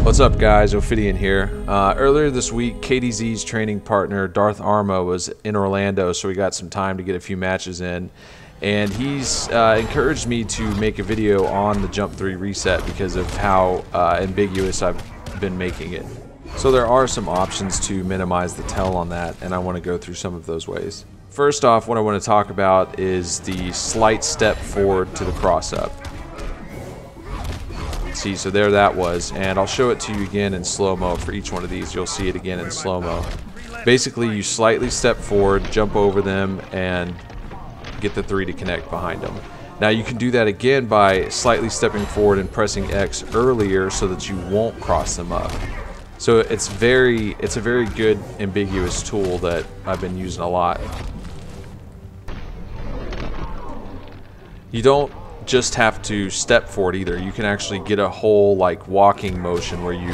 What's up guys, Ofidyan here. Earlier this week, KDZ's training partner Darth Arma was in Orlando, so we got some time to get a few matches in. And he's encouraged me to make a video on the jump 3 reset because of how ambiguous I've been making it. So there are some options to minimize the tell on that, and I want to go through some of those ways. First off, what I want to talk about is the slight step forward to the cross up. See, so there that was, and I'll show it to you again in slow-mo. For each one of these you'll see it again in slow-mo. Basically, you slightly step forward, jump over them, and get the 3 to connect behind them. Now you can do that again by slightly stepping forward and pressing X earlier so that you won't cross them up. So it's a very good ambiguous tool that I've been using a lot. You don't just have to step forward either. You can actually get a whole like walking motion where you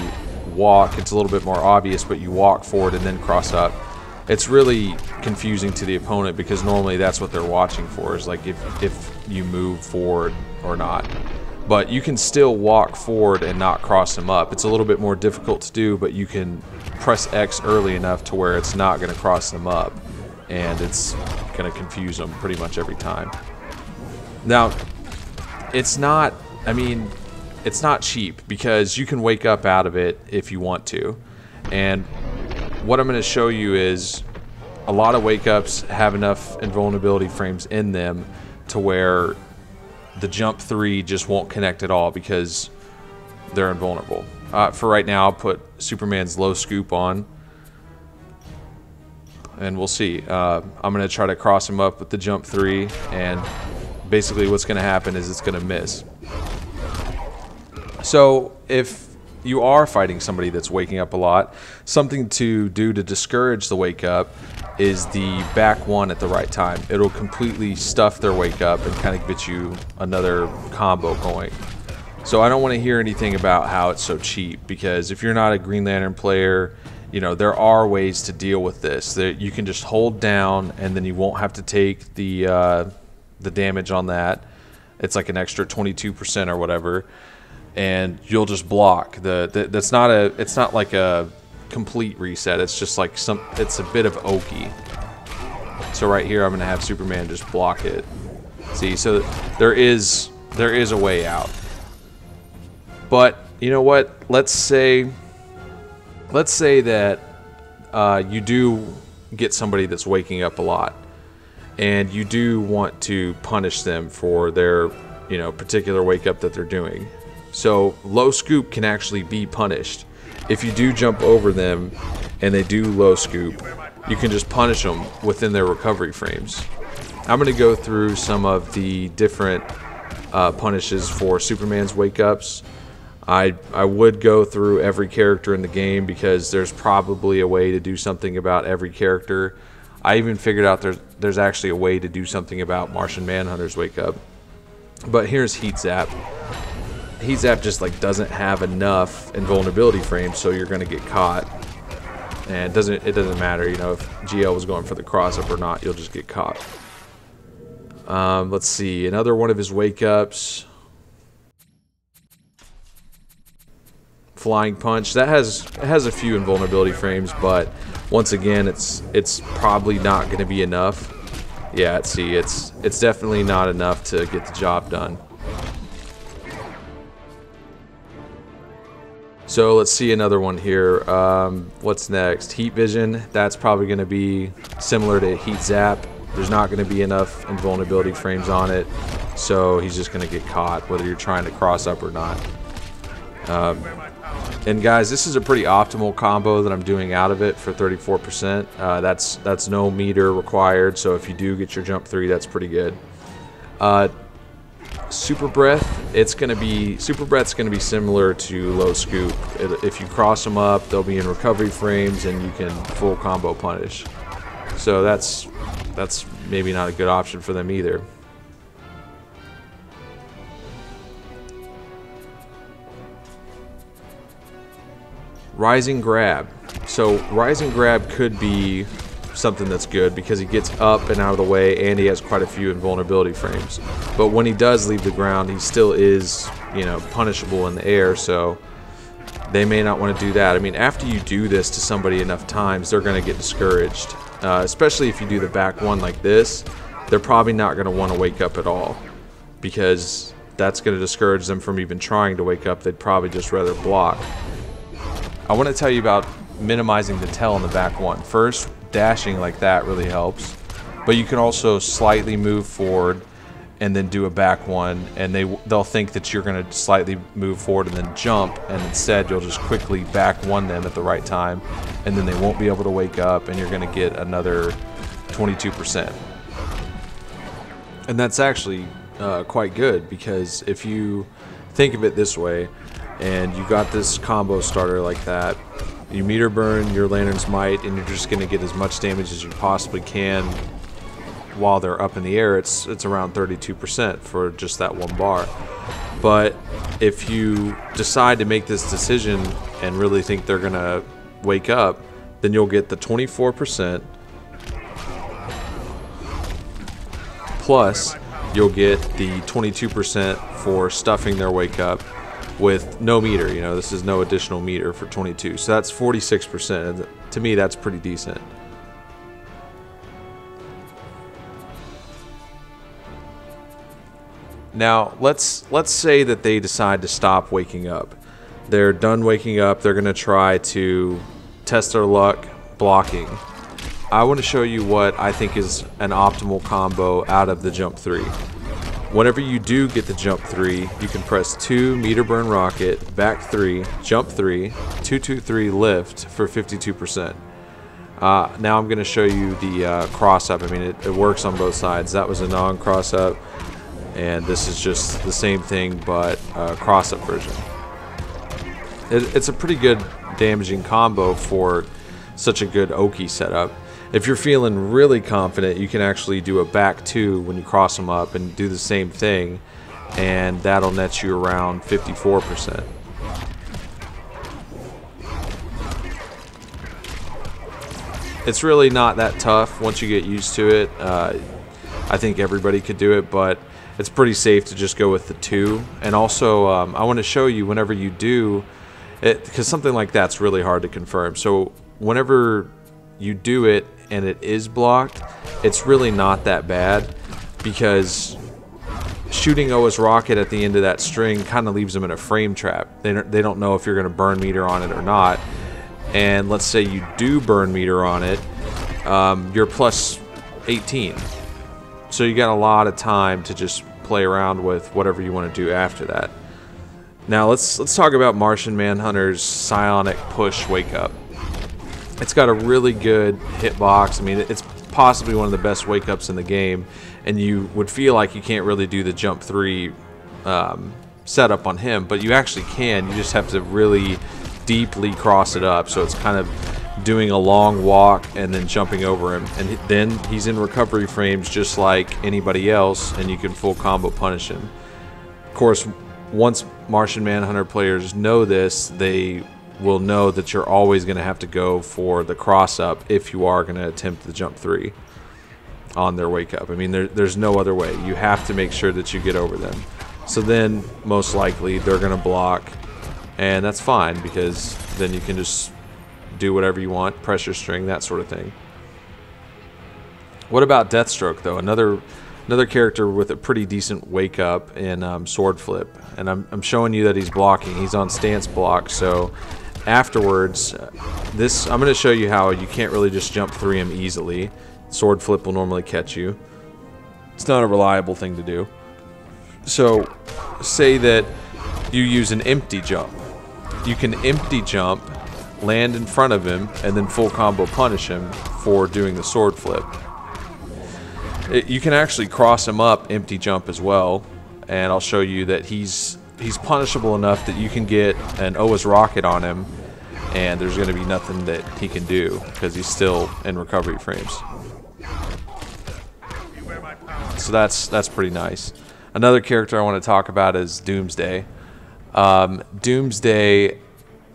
walk. It's a little bit more obvious, but you walk forward and then cross up. It's really confusing to the opponent because normally that's what they're watching for, is like if you move forward or not. But you can still walk forward and not cross them up. It's a little bit more difficult to do, but you can press X early enough to where it's not going to cross them up, and it's going to confuse them pretty much every time. Now, it's not cheap because you can wake up out of it if you want to. And what I'm going to show you is a lot of wake ups have enough invulnerability frames in them to where the jump 3 just won't connect at all because they're invulnerable. For right now, I'll put Superman's low scoop on, and we'll see. I'm going to try to cross him up with the jump 3, and basically what's going to happen is it's going to miss. So if you are fighting somebody that's waking up a lot, something to do to discourage the wake up is the back 1 at the right time. It'll completely stuff their wake up and kind of get you another combo going. So I don't want to hear anything about how it's so cheap, because if you're not a Green Lantern player, you know, there are ways to deal with this. That you can just hold down and then you won't have to take the damage on that. It's like an extra 22% or whatever, and you'll just block it's not like a complete reset. It's just like it's a bit of okie. So right here I'm gonna have Superman just block it. See, so there is a way out. But you know what, let's say that you do get somebody that's waking up a lot, and you do want to punish them for their, you know, particular wake up that they're doing. So low scoop can actually be punished. If you do jump over them and they do low scoop, you can just punish them within their recovery frames. I'm going to go through some of the different punishes for Superman's wake ups. I would go through every character in the game because there's probably a way to do something about every character. I even figured out there's actually a way to do something about Martian Manhunter's wake up. But here's Heat Zap. Heat Zap just like doesn't have enough invulnerability frames, so you're gonna get caught. And it doesn't matter, you know, if GL was going for the cross up or not, you'll just get caught. Let's see, another one of his wake ups. Flying Punch, that has a few invulnerability frames, but once again it's probably not going to be enough. Yeah, see, it's definitely not enough to get the job done. So let's see another one here. What's next? Heat Vision, that's probably going to be similar to Heat Zap. There's not going to be enough invulnerability frames on it, so he's just going to get caught whether you're trying to cross up or not. And guys, this is a pretty optimal combo that I'm doing out of it for 34%. That's no meter required, so if you do get your jump 3, that's pretty good. Super Breath, Super Breath's gonna be similar to low scoop. If you cross them up, they'll be in recovery frames, and you can full combo punish. So that's maybe not a good option for them either. Rising Grab. So Rising Grab could be something that's good because he gets up and out of the way, and he has quite a few invulnerability frames. But when he does leave the ground, he still is, you know, punishable in the air. So they may not want to do that. I mean, after you do this to somebody enough times, they're going to get discouraged, especially if you do the back one like this. They're probably not going to want to wake up at all, because that's going to discourage them from even trying to wake up. They'd probably just rather block. I want to tell you about minimizing the tell in the back one. First, dashing like that really helps, but you can also slightly move forward and then do a back one, and they'll think that you're going to slightly move forward and then jump, and instead you'll just quickly back one them at the right time, and then they won't be able to wake up, and you're going to get another 22%. And that's actually quite good, because if you think of it this way, and you got this combo starter like that, you meter burn your Lantern's Might, and you're just going to get as much damage as you possibly can while they're up in the air. It's around 32% for just that one bar. But if you decide to make this decision and really think they're going to wake up, then you'll get the 24%, plus you'll get the 22% for stuffing their wake up with no meter. You know, this is no additional meter for 22, so that's 46%. To me, that's pretty decent. Now, let's say that they decide to stop waking up. They're done waking up. They're going to try to test their luck blocking. I want to show you what I think is an optimal combo out of the jump 3. Whenever you do get the jump 3, you can press 2 meter burn rocket, back 3, jump 3, 223 lift for 52%. Now I'm going to show you the cross up. I mean, it works on both sides. That was a non-cross up, and this is just the same thing, but cross up version. It's a pretty good damaging combo for such a good Oki setup. If you're feeling really confident, you can actually do a back 2 when you cross them up and do the same thing, and that'll net you around 54%. It's really not that tough once you get used to it. I think everybody could do it, but it's pretty safe to just go with the 2. And also, I want to show you whenever you do it, because something like that's really hard to confirm. So whenever you do it and it is blocked, it's really not that bad, because shooting OS Rocket at the end of that string kind of leaves them in a frame trap. They don't know if you're going to burn meter on it or not. And let's say you do burn meter on it, you're plus 18. So you got a lot of time to just play around with whatever you want to do after that. Now let's talk about Martian Manhunter's Psionic Push Wake Up. It's got a really good hitbox. I mean, it's possibly one of the best wake ups in the game, and you would feel like you can't really do the jump 3 setup on him, but you actually can. You just have to really deeply cross it up, so it's kind of doing a long walk and then jumping over him, and then he's in recovery frames just like anybody else, and you can full combo punish him. Of course, once Martian Manhunter players know this, they will know that you're always going to have to go for the cross up if you are going to attempt the jump 3 on their wake up. I mean, there's no other way. You have to make sure that you get over them. So then most likely they're going to block, and that's fine, because then you can just do whatever you want, pressure string, that sort of thing. What about Deathstroke, though? Another character with a pretty decent wake up in sword flip, and I'm showing you that he's blocking. He's on stance block, so afterwards, I'm going to show you how you can't really just jump 3 him easily. Sword flip will normally catch you. It's not a reliable thing to do. So say that you use an empty jump. You can empty jump, land in front of him, and then full combo punish him for doing the sword flip. You can actually cross him up empty jump as well, and I'll show you that he's punishable enough that you can get an OS Rocket on him, and there's going to be nothing that he can do because he's still in recovery frames. So that's pretty nice. Another character I want to talk about is Doomsday. Doomsday,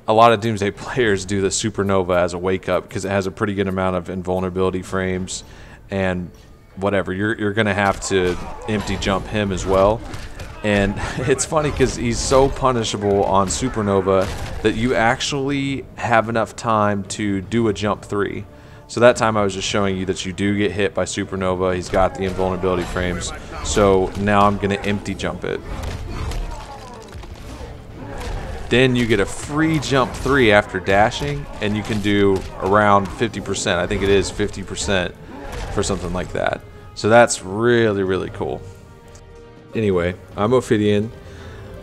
a lot of Doomsday players do the Supernova as a wake up because it has a pretty good amount of invulnerability frames, and whatever, you're going to have to empty jump him as well. And it's funny because he's so punishable on Supernova that you actually have enough time to do a jump 3. So that time I was just showing you that you do get hit by Supernova. He's got the invulnerability frames. So now I'm going to empty jump it. Then you get a free jump 3 after dashing, and you can do around 50%. I think it is 50% for something like that. So that's really, really cool. Anyway, I'm Ofidyan.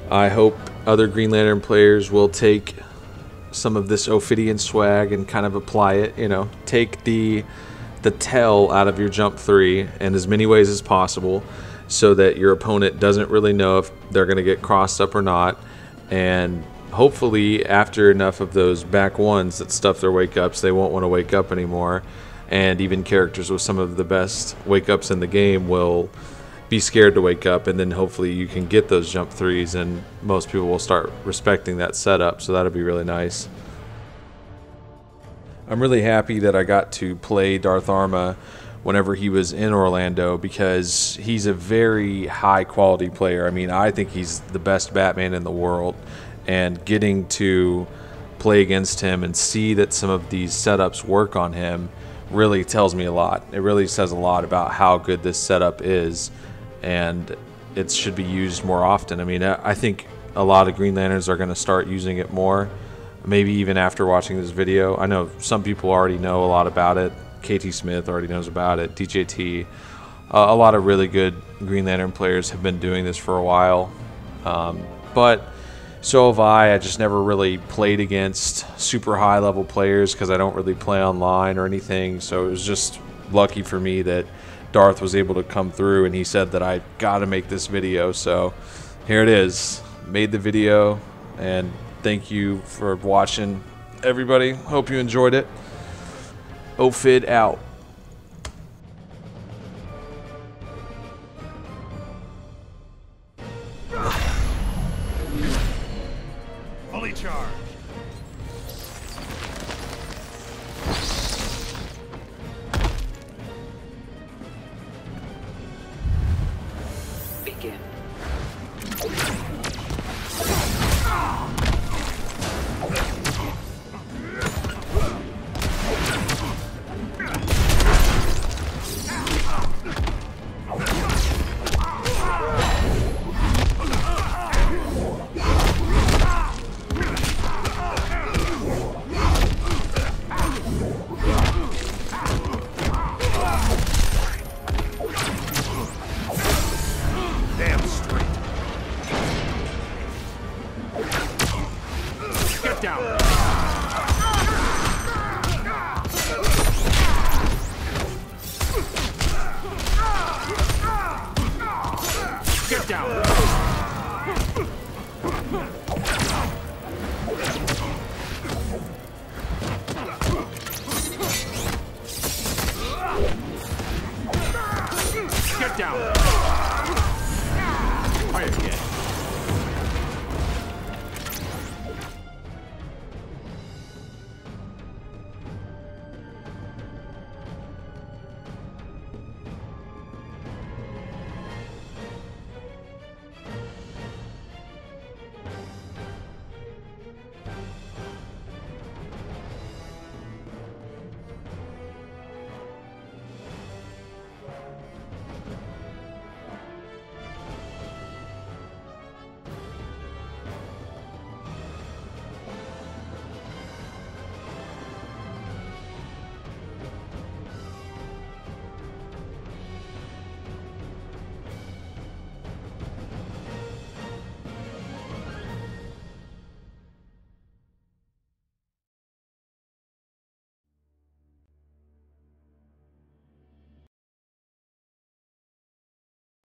I hope other Green Lantern players will take some of this Ofidyan swag and kind of apply it. You know, take the tell out of your jump 3 in as many ways as possible, so that your opponent doesn't really know if they're going to get crossed up or not. And hopefully, after enough of those back ones that stuff their wake ups, they won't want to wake up anymore. And even characters with some of the best wake ups in the game will be scared to wake up, and then hopefully you can get those jump 3s, and most people will start respecting that setup, so that'll be really nice. I'm really happy that I got to play Darth Arma whenever he was in Orlando, because he's a very high quality player. I mean, I think he's the best Batman in the world, and getting to play against him and see that some of these setups work on him really tells me a lot. It really says a lot about how good this setup is, and it should be used more often. I mean, I think a lot of Green Lanterns are going to start using it more, maybe even after watching this video. I know some people already know a lot about it. KT Smith already knows about it, DJT. A lot of really good Green Lantern players have been doing this for a while, but so have I. I just never really played against super high level players because I don't really play online or anything, so it was just lucky for me that Darth was able to come through, and he said that I gotta make this video, so here it is. Made the video, and thank you for watching, everybody. Hope you enjoyed it. Ofid out. Fully charged. Begin. Damn straight. Get down.